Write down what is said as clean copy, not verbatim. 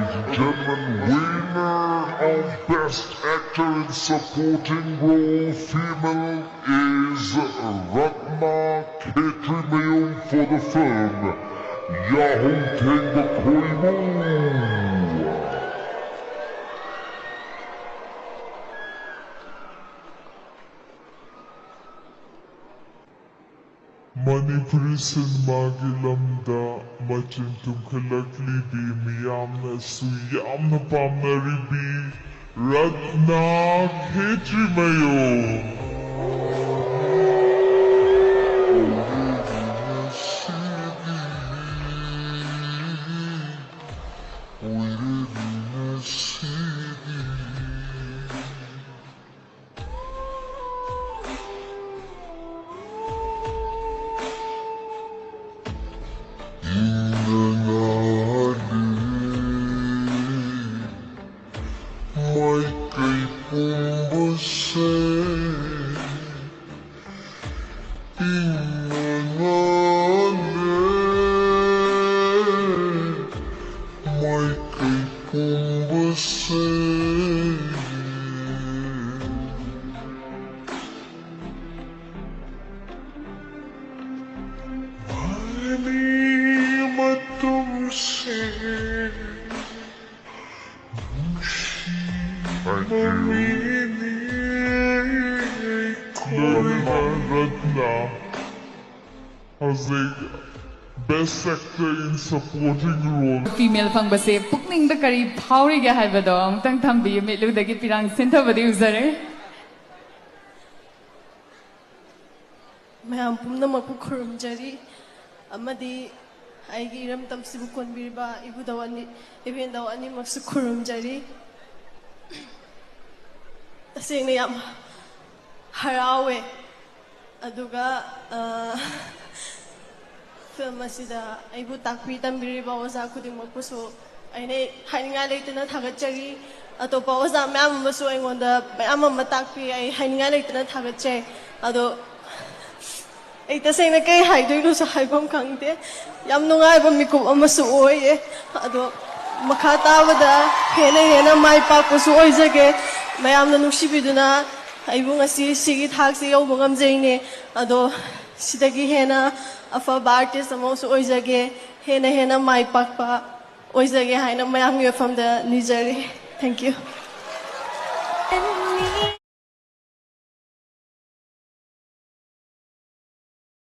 Ladies and gentlemen, winner of Best Actor in Supporting Role Female is Ratna Khetrimayum for the film Yahoo Tenga Koimu. Manipuri cinema lamda machin tungkhalakli bi miyamna suyamna pamnaribi Ratna Khetrimayum. Ratna has the best actor in supporting role. Female fang base pukning da kari phauri ga hai badong tang tham bi me lu da gi pirang sentha badi usare. Mayam pumna maku khurum jari amadi aigi ram tam sibu kon birba ibu dawani even dawani maksu khurum jari. Tasing yam harawe aduga film asida aibu takpi tambiriba waza khuding makpuso aine haininga leitana thagachari atopa waza myam masu aingonda myam ma takpi ai haininga leitana thagache ado ai tasena kai haidoi so haibam khangte yam nungai ba mikup amasu oye ado makha tabada hena mai pa pusu oijage mayam na nuksibiduna aibu ngasi sigi thakse yau bangam jaine ado sidagi hena afa artist amosu oijage hena mai pakpa oijage haina mayam yo from the nijari. Thank you.